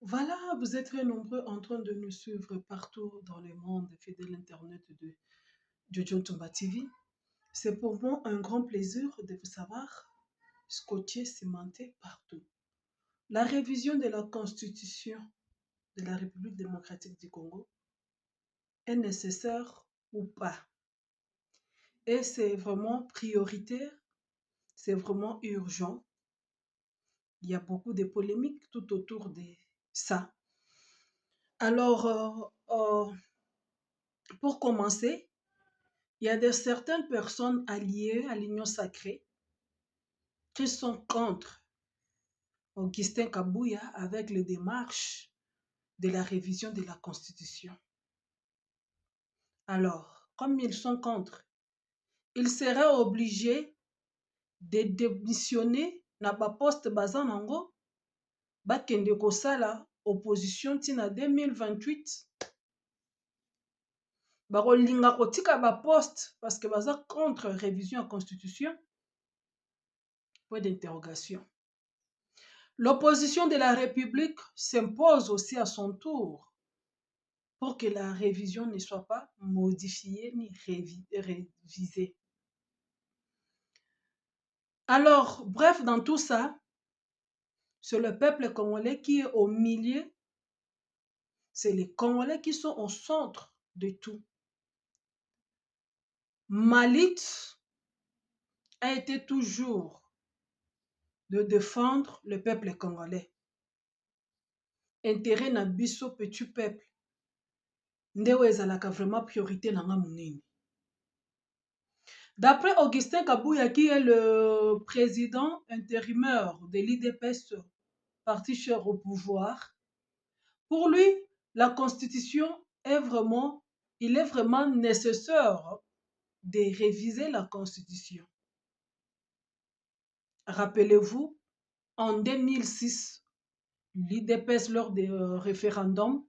Voilà, vous êtes très nombreux en train de nous suivre partout dans le monde, fidèle Internet de John Tomba TV. C'est pour moi un grand plaisir de vous savoir scotché, cimenté partout. La révision de la Constitution de la République démocratique du Congo est nécessaire ou pas? Et c'est vraiment prioritaire, c'est vraiment urgent. Il y a beaucoup de polémiques tout autour de ça. Alors, pour commencer, il y a certaines personnes alliées à l'Union sacrée qui sont contre Augustin Kabouya avec les démarches de la révision de la Constitution. Alors, comme ils sont contre, ils seraient obligés de démissionner na poste baza nango bakende kosala opposition tina 2028. Bakolinga kotika poste parce que baza contre révision de la Constitution. Point d'interrogation. L'opposition de la République s'impose aussi à son tour pour que la révision ne soit pas modifiée ni révisée. Alors, bref, dans tout ça, c'est le peuple congolais qui est au milieu, c'est les Congolais qui sont au centre de tout. Ma lutte a été toujours de défendre le peuple congolais. Intérêt na biso petit peuple. Ndewe ezalaka vraiment priorité nanga munene. D'après Augustin Kabouya, qui est le président intérimaire de l'IDPS, parti cher au pouvoir, pour lui, la Constitution est vraiment, il est vraiment nécessaire de réviser la Constitution. Rappelez-vous, en 2006, l'IDPS, lors des référendums,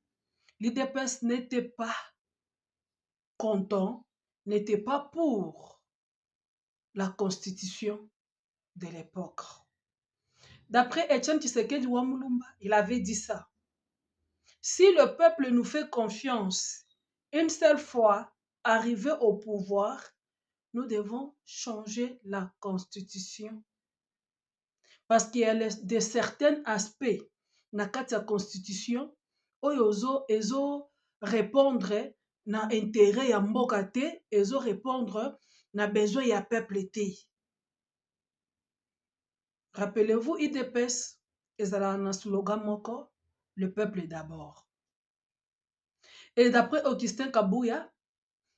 l'IDPS n'était pas content, n'était pas pour la Constitution de l'époque. D'après Etienne Tshisekedi Wamulumba, il avait dit ça. Si le peuple nous fait confiance, une seule fois arrivé au pouvoir, nous devons changer la Constitution. Parce qu'il y a de certains aspects dans la Constitution où ils ont répondre na intérêt ya mboka te, ils ont répondre na besoin ya peuple te. Rappelez-vous, IDPS, ils ont un slogan moko, le peuple d'abord. Et d'après Augustin Kabouya,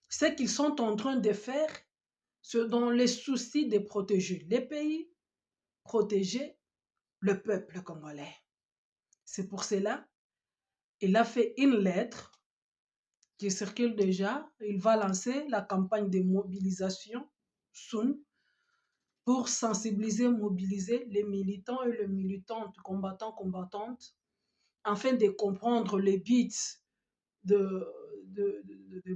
ce qu'ils sont en train de faire, c'est dans les soucis de protéger les pays, protéger le peuple congolais. C'est pour cela qu'il a fait une lettre qui circule déjà. Il va lancer la campagne de mobilisation soon pour sensibiliser, mobiliser les militants et les militantes, combattants, combattantes, afin de comprendre les buts de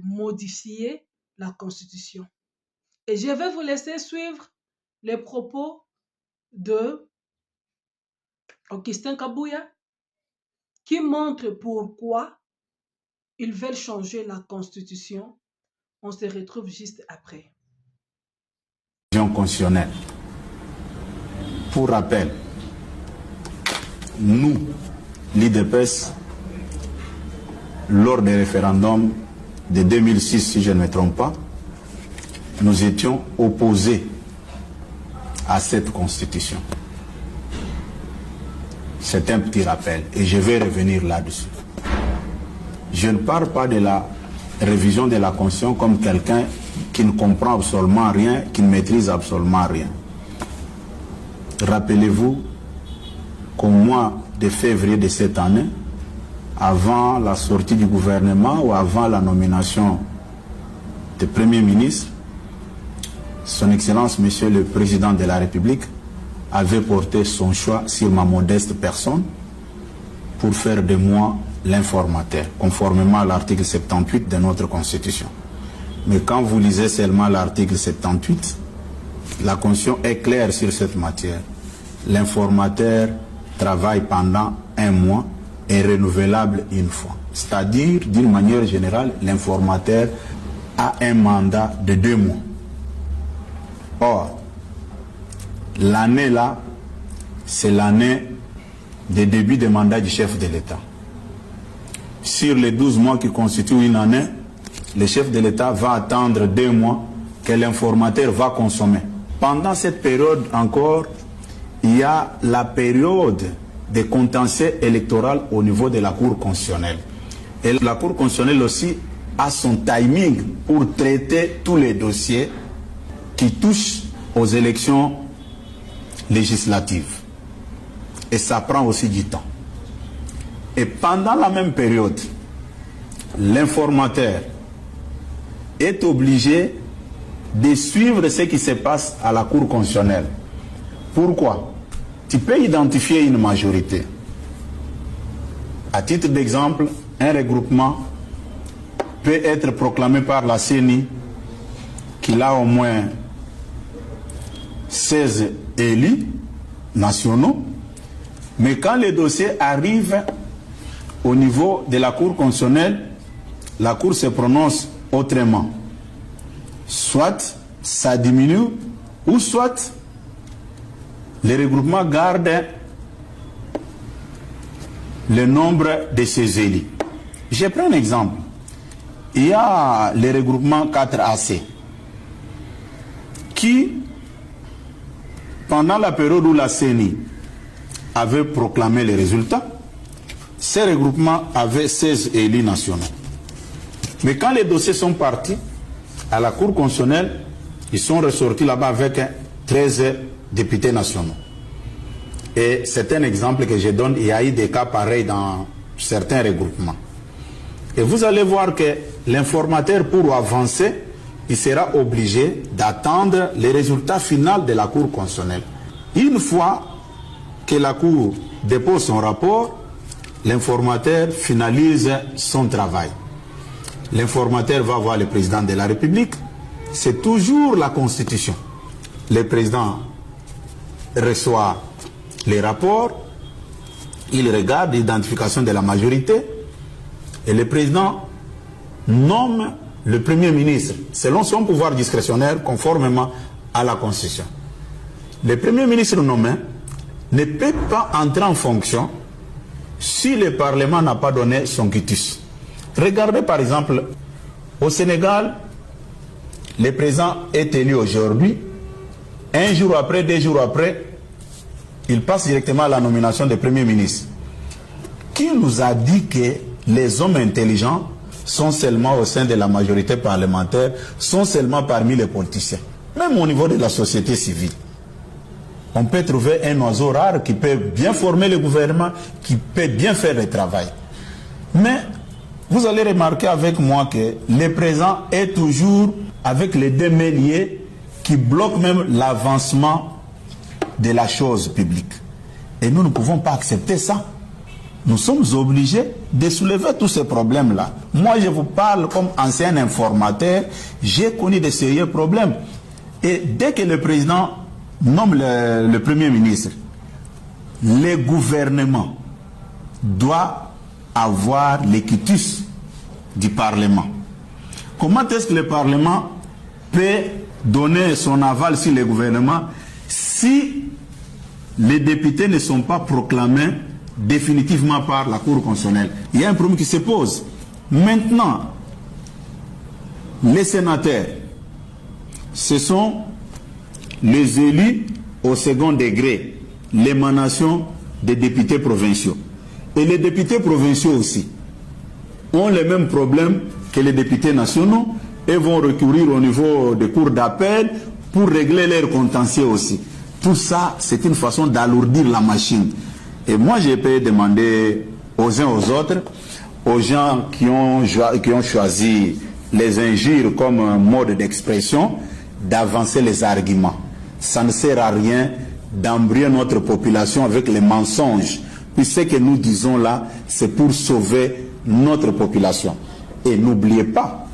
modifier la Constitution. Et je vais vous laisser suivre les propos de Augustin Kabouya qui montre pourquoi ils veulent changer la Constitution. On se retrouve juste après. Constitutionnelle. Pour rappel, nous, l'IDPS, lors des référendums de 2006, si je ne me trompe pas, nous étions opposés à cette constitution. C'est un petit rappel et je vais revenir là-dessus. Je ne parle pas de la révision de la constitution comme quelqu'un qui ne comprend absolument rien, qui ne maîtrise absolument rien. Rappelez-vous qu'au mois de février de cette année, avant la sortie du gouvernement ou avant la nomination du Premier ministre, Son Excellence, Monsieur le Président de la République, avait porté son choix sur ma modeste personne pour faire de moi l'informateur, conformément à l'article 78 de notre Constitution. Mais quand vous lisez seulement l'article 78, la Constitution est claire sur cette matière. L'informateur travaille pendant 1 mois est renouvelable une fois. C'est-à-dire, d'une manière générale, l'informateur a un mandat de 2 mois. Or, l'année là, c'est l'année de début de mandat du chef de l'État. Sur les 12 mois qui constituent une année, le chef de l'État va attendre 2 mois que l'informateur va consommer. Pendant cette période encore, il y a la période de contentieux électoral au niveau de la Cour constitutionnelle. Et la Cour constitutionnelle aussi a son timing pour traiter tous les dossiers qui touchent aux élections législatives. Et ça prend aussi du temps. Et pendant la même période, l'informateur est obligé de suivre ce qui se passe à la Cour constitutionnelle. Pourquoi? Tu peux identifier une majorité. À titre d'exemple, un regroupement peut être proclamé par la CENI qu'il a au moins 16 élus nationaux, mais quand les dossiers arrivent au niveau de la Cour constitutionnelle, la Cour se prononce autrement. Soit ça diminue, ou soit les regroupements gardent le nombre de ces élus. Je prends un exemple. Il y a le regroupement 4AC qui, pendant la période où la CENI avait proclamé les résultats, ces regroupements avaient 16 élus nationaux. Mais quand les dossiers sont partis à la Cour constitutionnelle, ils sont ressortis là-bas avec 13 députés nationaux. Et c'est un exemple que je donne, il y a eu des cas pareils dans certains regroupements. Et vous allez voir que l'informateur, pour avancer, il sera obligé d'attendre les résultats finaux de la Cour constitutionnelle. Une fois que la Cour dépose son rapport, l'informateur finalise son travail. L'informateur va voir le président de la République. C'est toujours la Constitution. Le président reçoit les rapports, il regarde l'identification de la majorité et le président nomme le Premier ministre selon son pouvoir discrétionnaire conformément à la Constitution. Le Premier ministre nommé ne peut pas entrer en fonction si le Parlement n'a pas donné son quitus. Regardez par exemple, au Sénégal, le président est élu aujourd'hui, un jour après, 2 jours après, il passe directement à la nomination du Premier ministre. Qui nous a dit que les hommes intelligents sont seulement au sein de la majorité parlementaire, sont seulement parmi les politiciens? Même au niveau de la société civile. On peut trouver un oiseau rare qui peut bien former le gouvernement, qui peut bien faire le travail. Mais vous allez remarquer avec moi que le président est toujours avec les 2 mains liées qui bloquent même l'avancement de la chose publique. Et nous ne pouvons pas accepter ça. Nous sommes obligés de soulever tous ces problèmes-là. Moi, je vous parle comme ancien informateur, j'ai connu de sérieux problèmes. Et dès que le président nomme le Premier ministre, le gouvernement doit avoir le quitus du Parlement. Comment est-ce que le Parlement peut donner son aval sur le gouvernement si les députés ne sont pas proclamés définitivement par la Cour constitutionnelle? Il y a un problème qui se pose. Maintenant, les sénateurs, ce sont les élus au second degré, l'émanation des députés provinciaux. Et les députés provinciaux aussi ont les mêmes problèmes que les députés nationaux et vont recourir au niveau des cours d'appel pour régler leurs contentieux aussi. Tout ça, c'est une façon d'alourdir la machine. Et moi, je peux demander aux uns aux autres, aux gens qui ont choisi les injures comme un mode d'expression, d'avancer les arguments. Ça ne sert à rien d'embrouiller notre population avec les mensonges. Puis ce que nous disons là, c'est pour sauver notre population. Et n'oubliez pas,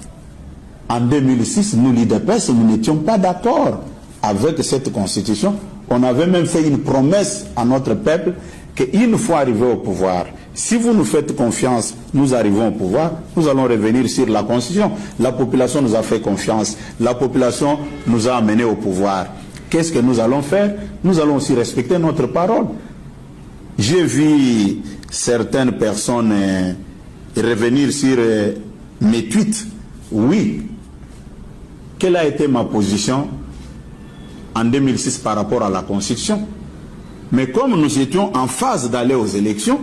en 2006, nous, l'IDPS, nous n'étions pas d'accord avec cette constitution. On avait même fait une promesse à notre peuple qu'une fois arrivé au pouvoir, Si vous nous faites confiance, nous arrivons au pouvoir, nous allons revenir sur la Constitution. La population nous a fait confiance, la population nous a amenés au pouvoir. Qu'est-ce que nous allons faire? Nous allons aussi respecter notre parole. J'ai vu certaines personnes revenir sur mes tweets. Oui. Quelle a été ma position en 2006 par rapport à la Constitution? Mais comme nous étions en phase d'aller aux élections,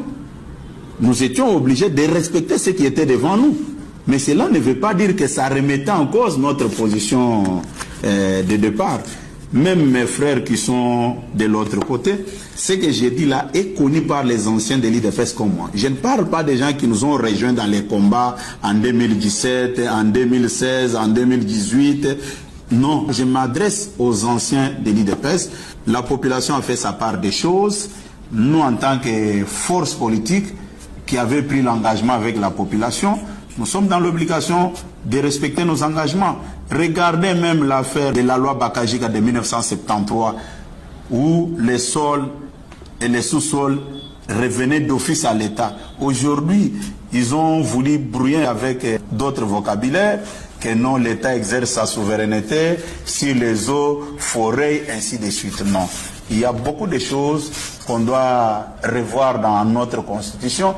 nous étions obligés de respecter ce qui était devant nous. Mais cela ne veut pas dire que ça remettait en cause notre position de départ. Même mes frères qui sont de l'autre côté, ce que j'ai dit là est connu par les anciens de l'IDPS comme moi. Je ne parle pas des gens qui nous ont rejoints dans les combats en 2017, en 2016, en 2018. Non, je m'adresse aux anciens de l'IDPS. La population a fait sa part des choses. Nous, en tant que force politique qui avait pris l'engagement avec la population, nous sommes dans l'obligation de respecter nos engagements. Regardez même l'affaire de la loi Bakajika de 1973, où les sols et les sous-sols revenaient d'office à l'État. Aujourd'hui, ils ont voulu brouiller avec d'autres vocabulaires, que non, l'État exerce sa souveraineté sur les eaux, forêts, ainsi de suite. Non. Il y a beaucoup de choses qu'on doit revoir dans notre Constitution.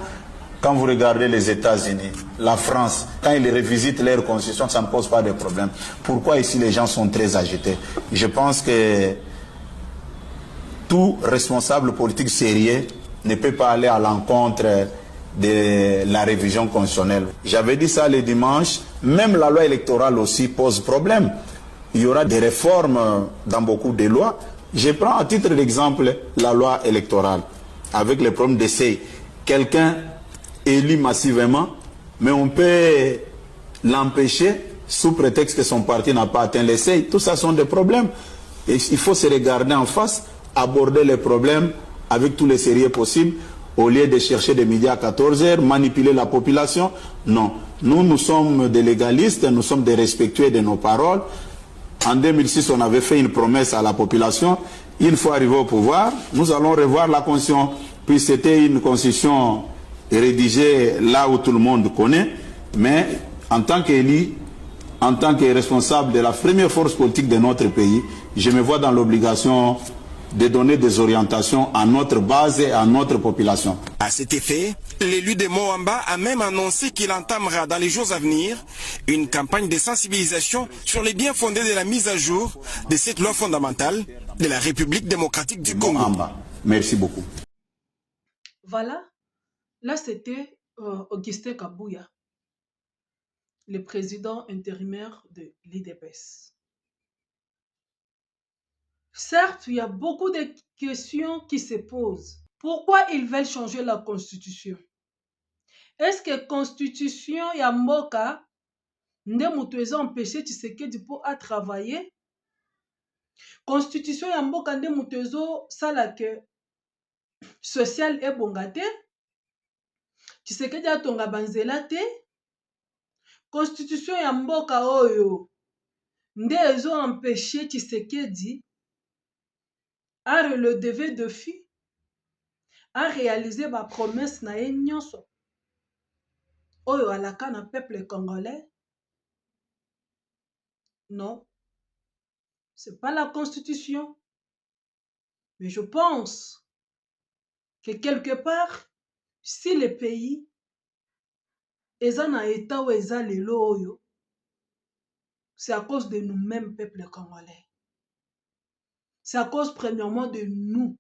Quand vous regardez les États-Unis, la France, quand ils revisitent leur constitution, ça ne pose pas de problème. Pourquoi ici les gens sont très agités? Je pense que tout responsable politique sérieux ne peut pas aller à l'encontre de la révision constitutionnelle. J'avais dit ça le dimanche, même la loi électorale aussi pose problème. Il y aura des réformes dans beaucoup de lois. Je prends à titre d'exemple la loi électorale, avec les problèmes d'essai. Quelqu'un élu massivement, mais on peut l'empêcher sous prétexte que son parti n'a pas atteint les seuils. Tout ça sont des problèmes. Et il faut se regarder en face, aborder les problèmes avec tous les sérieux possibles, au lieu de chercher des midi à 14h, manipuler la population. Non. Nous sommes des légalistes, nous sommes des respectueux de nos paroles. En 2006, on avait fait une promesse à la population. Une fois arrivé au pouvoir, nous allons revoir la constitution. Puis c'était une constitution rédigée là où tout le monde connaît, mais en tant qu'élu, en tant que responsable de la première force politique de notre pays, je me vois dans l'obligation de donner des orientations à notre base et à notre population. À cet effet, l'élu de Moamba a même annoncé qu'il entamera dans les jours à venir une campagne de sensibilisation sur les biens fondés de la mise à jour de cette loi fondamentale de la République démocratique du Congo. Moamba. Merci beaucoup. Voilà, là c'était Augustin Kabouya, le président intérimaire de l'IDPS. Certes, il y a beaucoup de questions qui se posent. Pourquoi ils veulent changer la constitution? Est-ce que la constitution ya mboka nde mutu eza empêché Tshisekedi pour à travailler? Constitution ya mboka nde mutu ezo sala que social ebonga te? Tshisekedi atonga banzela te? Constitution ya mboka oyo nde ezo empêché Tshisekedi à relever de défi, à réaliser ma promesse na ye nyonso oyo alaka na peuple congolais? Non, c'est pas la constitution. Mais je pense que quelque part, si le pays eza na état ou eza lelo oyo, c'est à cause de nous-mêmes, peuple congolais. C'est à cause premièrement de nous.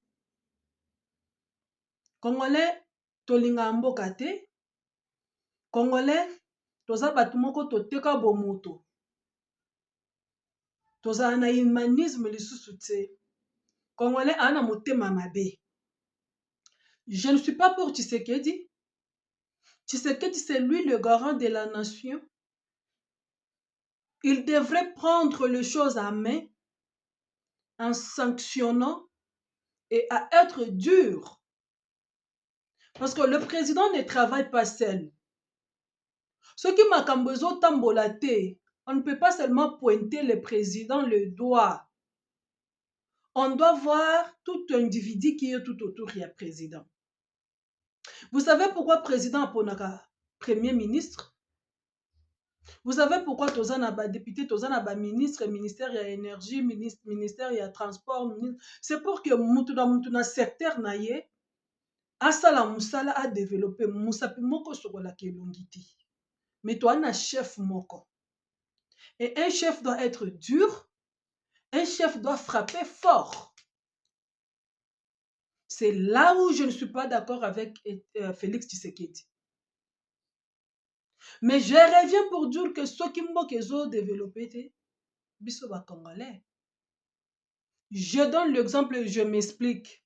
Congolais, tolinga mboka te. Congolais, toza batu moko toteka bomoto. Toza na humanisme lisusu te. Congolais ana motema mabe. Je ne suis pas pour Tshisekedi. Tshisekedi, c'est lui le garant de la nation. Il devrait prendre les choses à main en sanctionnant et à être dur. Parce que le président ne travaille pas seul. Ce qui m'a kambozo tambolate, on ne peut pas seulement pointer le président le doigt. On doit voir tout individu qui est tout autour du président. Vous savez pourquoi le président Ponaka, premier ministre? Vous savez pourquoi Tozana ba député, Tozana ba ministre, ministère ya énergie, ministère ya transport, c'est pour que mutuna secteur na ye asala musala a développer musapi moko sokola kelongiti. Mais toi na chef moko. Et un chef doit être dur, un chef doit frapper fort. C'est là où je ne suis pas d'accord avec Félix Tshisekedi. Mais je reviens pour dire que ceux qui m'ont développé, biso ba Congolais. Je donne l'exemple et je m'explique.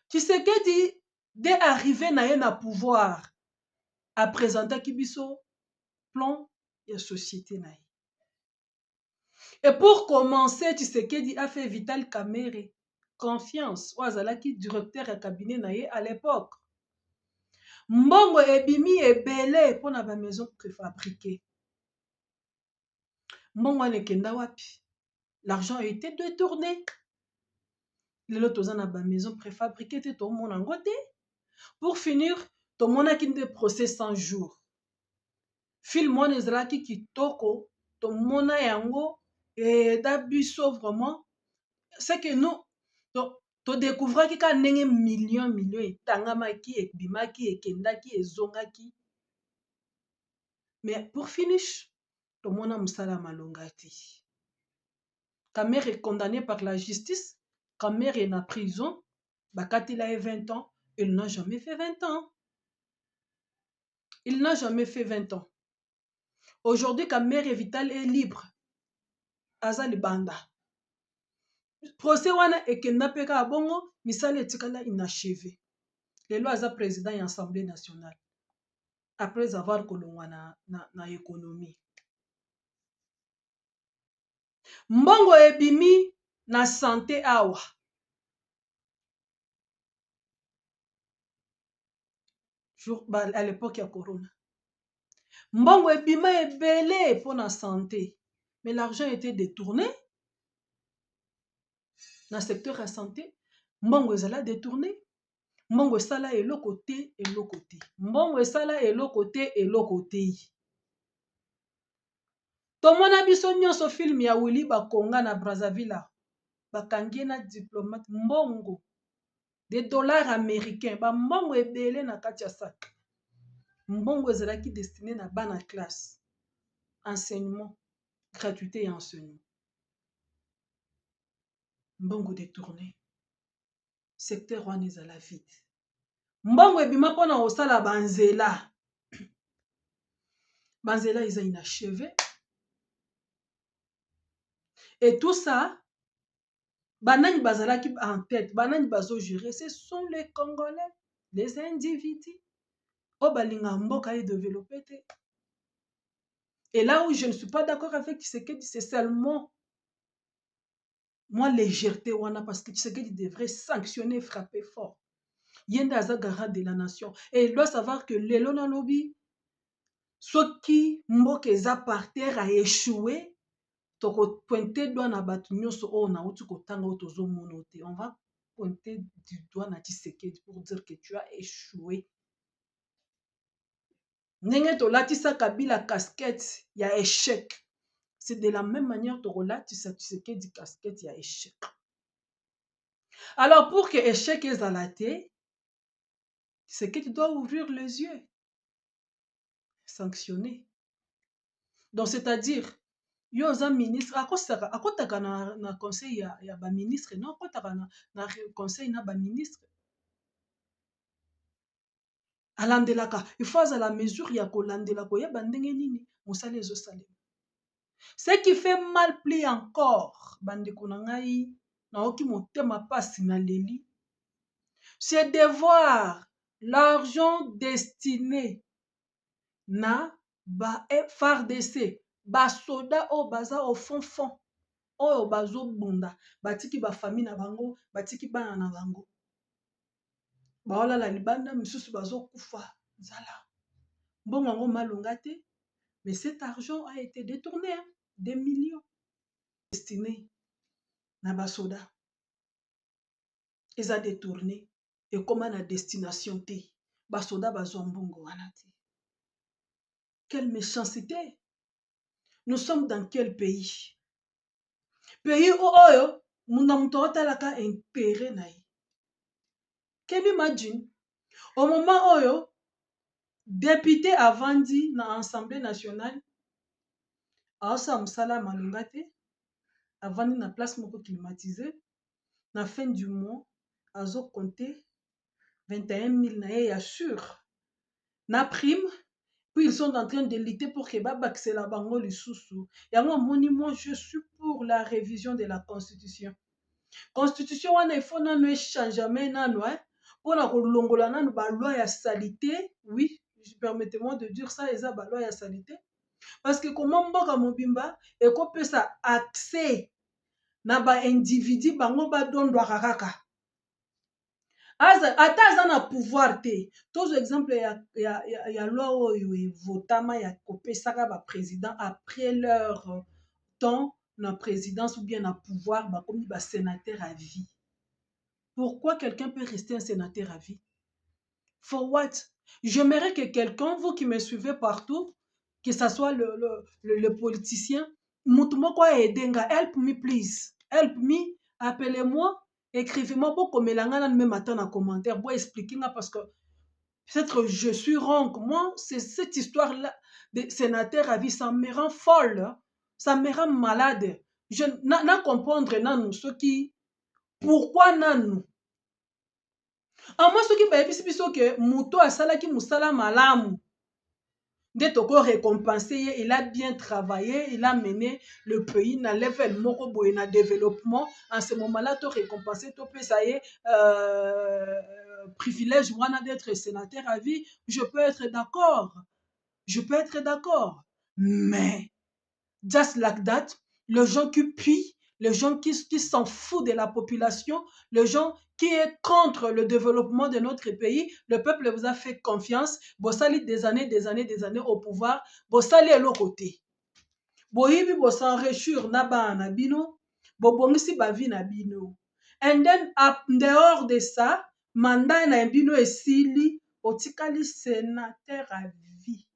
Tshisekedi, dès arrivé na pouvoir, a présenté Kibiso plan et société naïe. Et pour commencer, Tshisekedi a fait Vital Kamerhe confiance. Ouazalaki directeur et cabinet naïe à l'époque. Mbongo ebimi ebele pour na ba maison préfabriquée. Mbongo nekenda wapi. L'argent a été détourné. Lelo tozana ba maison préfabriquée te to mon angote. Pour finir, to mona kinde procès 100 jours. Fil mon ezraki kitoko, to mona yango et d'abiso vraiment. C'est que nous to découvrir ki ka nenge million et tangamaki et bimaki et kendaki et zongaki. Mais pour finish, to mona musala malongati. Kamerhe est condamné par la justice. Kamerhe est en prison. Bakati a 20 ans. Il n'a jamais fait 20 ans. Il n'a jamais fait 20 ans. Aujourd'hui, Kamerhe Vital est libre. Azali Banda. Procès wana ekenda peka abongo, misale etikala inachevé. Lelo aza président de l'Assemblée nationale. Après avoir kolongwa na économie. Mbongo ebimi na santé awa. À l'époque ya corona. Mbongo ebima ebele pour la santé. Mais l'argent était détourné. Dans le secteur de la santé, Mbongo ezala détourné. Mbongo esala eloko te eloko te. Mbongo esala eloko te eloko te. Tomona biso nyonso film ya Willy Bakonga na Brazzaville. Bakangi na diplomate mbongo. Des dollars américains. Ba mbongo ebele na kati ya sac. Mbongo ezalaki destiné na bana classe. Enseignement, gratuité et enseignement. Mbongo détourné. Secteur wana ezala vide. Mbongo ebima pona osala banzela. Banzela eza inachevé. Et tout ça, banani bazalaki en tête, banani bazo gérer, ce sont les Congolais, les individus. O balinga mboka est développé. Et là où je ne suis pas d'accord avec Tshisekedi, c'est seulement moi légèreté wana parce que Tshisekedi devrait sanctionner, frapper fort. Yenda aza garant de la nation. Et il doit savoir que lelo na lobby, ceux qui mboka eza par terre a échoué. On va pointer du doigt na Tshisekedi pour dire que tu as échoué. Nenge to latisa Kabila casquette ya échec. C'est de la même manière to latisa Tshisekedi casquette ya échec. Alors pour que échec est à la tête, Tshisekedi doit ouvrir les yeux. Sanctionner. Donc c'est-à-dire yo za ministre akotaka na conseil ya ba ministre non akotaka na conseil na ba ministre alandelaka il faut à la mesure ya kolandela koyeba ndenge nini mosala ezosalema. Ce qui fait mal pli encore bandeko na ngai naoki motema pasi na leli, c'est de voir l'argent destiné na ba FARDC basoda o baza au fond oyo bazo bunda batiki ba famille na bango batiki bana na bango baola la libanda misusu bazo kufa nzala mbongo yango malonga te. Mais cet argent a été détourné, hein? Des millions destinés na basoda ils a détourné et comment la destination te basoda bazwambongo wana te. Quelle méchanceté! Nous sommes dans quel pays? Pays oyo muna muto otalaka intérêt na ye. Can you imagine? Au moment oyo député avandi na Assemblée nationale aosa musala malunga te, avandi na place moko climatisée, na fin du mois azo compter 21 000 na ye ya sûr na prime. Puis ils sont en train de lutter pour que babaksela bango lisusu. Yango moni, moi je suis pour la révision de la constitution. Constitution wana il faut nano échanger nano pour na kolongola nano ba loi ya salité. Oui, permettez-moi de dire ça, eza ba loi ya salité. Parce que comment mboka mobimba et ko pesa accès na ba individu bango ba dondwa kaka. Ata aza na pouvoir te. Tous exemple ya loi oyo evotama ya kopesaka ba président après leur temps na présidence ou bien na pouvoir bakomi ba sénateur à vie. Pourquoi quelqu'un peut rester un sénateur à vie? For what? J'aimerais que quelqu'un, vous qui me suivez partout, que ce soit le politicien, mutumoko edenga, help me please, help me, appelez-moi. Écrivez-moi pour que me même matin en commentaire, pour expliquer parce que peut-être je suis ronque. Moi, c'est cette histoire-là de sénateur à vie, ça me rend folle, ça me rend malade. Je n'en comprendre non ceux qui, pourquoi non? En moi ceux qui bayebi biso que muto asalaki musala malamu. Dès toko récompensé, il a bien travaillé, il a mené le pays dans level moko boye na développement. En ce moment-là, to récompensé, to peut ça y est, privilège moi d'être sénateur à vie. Je peux être d'accord. Je peux être d'accord. Mais, just like that, les gens qui puient, les gens qui s'en foutent de la population, les gens qui est contre le développement de notre pays, le peuple vous a fait confiance, Bossali des années au pouvoir, Bossali à l'autre côté. Boyibi s'enrichir naba na bino, bobongisi bavi na bino. And then, en dehors de ça, mandat na bino esili, otikali sénateur à vie.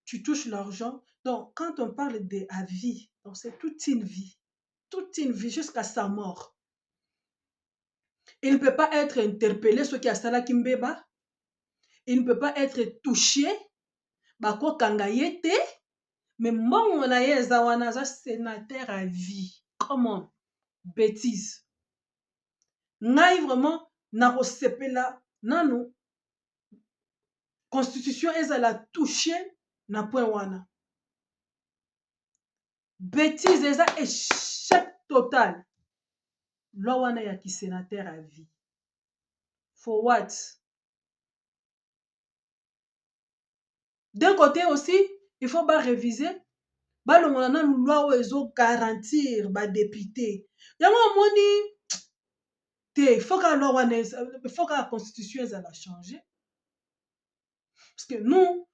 Tu touches l'argent. Donc, quand on parle de à vie, donc c'est toute une vie jusqu'à sa mort. Il ne peut pas être interpellé, ce qui a sala kimbeba. Il ne peut pas être touché. Bako kangayete. Mais mon onaye zawana sénateur à vie. Comment? Bêtise. Naï vraiment, na sepela nano. Constitution ezala touché na point wana. Bêtise eza échec total. Loi wana ya ki sénateur à vie. For what? D'un côté aussi, il faut pas réviser. Ba longona na loi oyo garantir ba député. Yango moni te, faut que loi wana, faut que la constitution ezala changer. Parce que nous,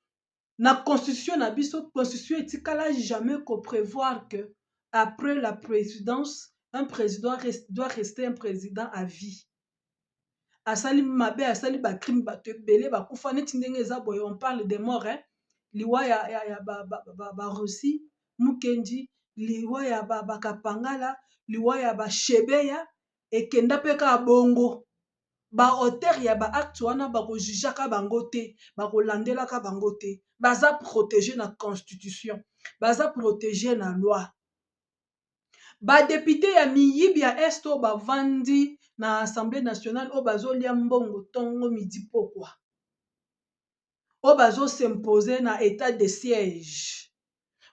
na constitution na biso, constitution etikala jamais qu'on prévoir que après la présidence, un président doit rester un président à vie. Asali mabe, asali ba crime, ba tebele, ba kufa neti ndenge eza boye, on parle des morts, hein. Liwa ya ba Russie, Mukendi, liwa ya ba Kapangala, liwa ya ba Shebeya, ekenda peka bongo. Ba auteur ya ba acte wana ba ko jujaka bango te, ba ko landela ka bango te. Baza protégé na constitution, baza protégé na loi. Ba député ya miyibi ya esto ba vandi na Assemblée nationale o bazo lia mbongo tongo midi pokwa. O bazo s'imposer na état de siège.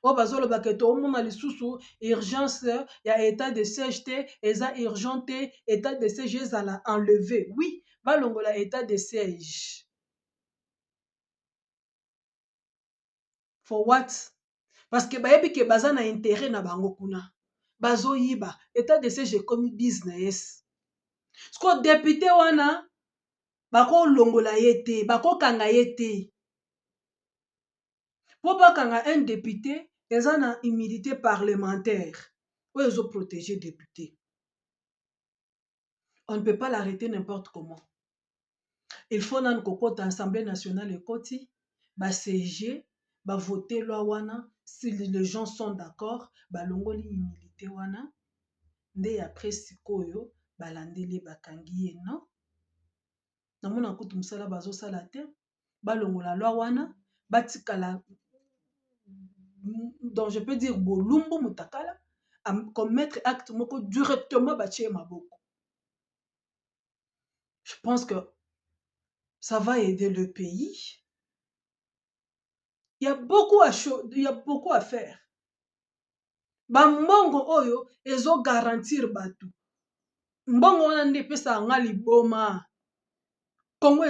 O bazo lo baketo mona lisusu urgence ya état de siège te, eza urgente, état de siège ezala enlevé. Oui, ba longola état de siège. For what? Parce que bayebi ke baza na intérêt na bango kuna. Bazo yiba, état de siège comme business. Sko député wana bako longola yete, bako kanga yete. Pour bakanga un député, ils ont une immunité parlementaire. Où ils ont protégé député. On ne peut pas l'arrêter n'importe comment. Il faut nan kokota Assemblée nationale ekoti, ba CG, ba voter loi wana, si les gens sont d'accord, ba longoli immunité wana, nde après sikoyo, ba landeli bakangi ye, non? Namona kutu musala bazo sala te, ba longola loi wana, batikala, donc je peux dire bolumbu mutakala, commettre acte moko directement batie maboko. Je pense que ça va aider le pays. Il y a beaucoup à faire. Mbongo oyo ezo garantir batu. Mbongo wana nde pesa nga liboma. Congo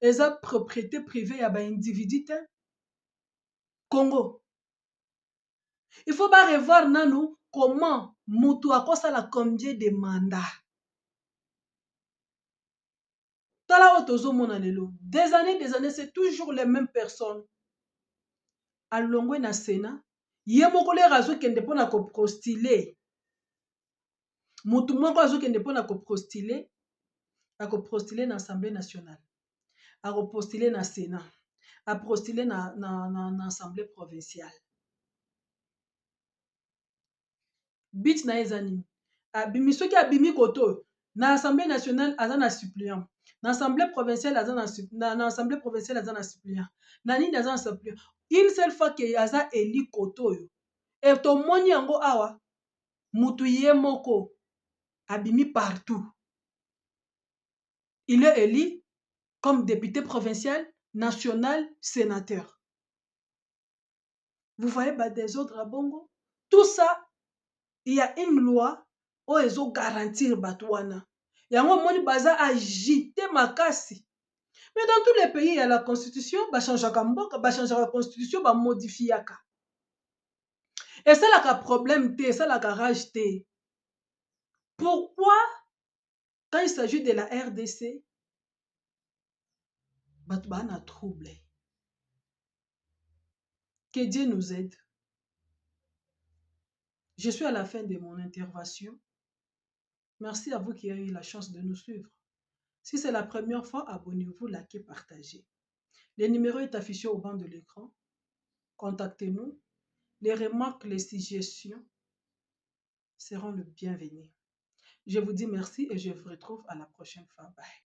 eza propriété privée ya ba individu te. Congo. Il faut pas revoir nanu comment mutu akosala combien de mandats. Tala otozo mona lelo. Des années, c'est toujours les mêmes personnes. Alongwe na Sénat. Ye moko le razo kende pona ko postuler. Mutu moko razo kende pona ko postuler. A ko postuler na Assemblée nationale. A ko postuler na Sénat. A postuler na Assemblée provinciale. Bit na ezani. Abimi soki abimi koto na Assemblée nationale azana suppléant. Na Assemblée provinciale azana suppléant. Na nini azana suppléant. Une seule fois que aza eli koto yo. Et to moni yango awa mutu ye moko abimi partout. Il est élu comme député provincial, national, sénateur. Vous voyez bah, des autres à Bongo. Tout ça, il y a une loi où ils ont garanti Batouana. Yango moni baza agité makasi. Mais dans tous les pays, il y a la constitution, bah changer la constitution, bah modifier. Et c'est là qu'il problème, c'est là qu'il rage. Pourquoi, quand il s'agit de la RDC, Batouana a troublé? Que Dieu nous aide. Je suis à la fin de mon intervention. Merci à vous qui avez eu la chance de nous suivre. Si c'est la première fois, abonnez-vous, likez, partagez. Le numéro est affiché au bas de l'écran. Contactez-nous. Les remarques, les suggestions seront le bienvenu. Je vous dis merci et je vous retrouve à la prochaine fois. Bye.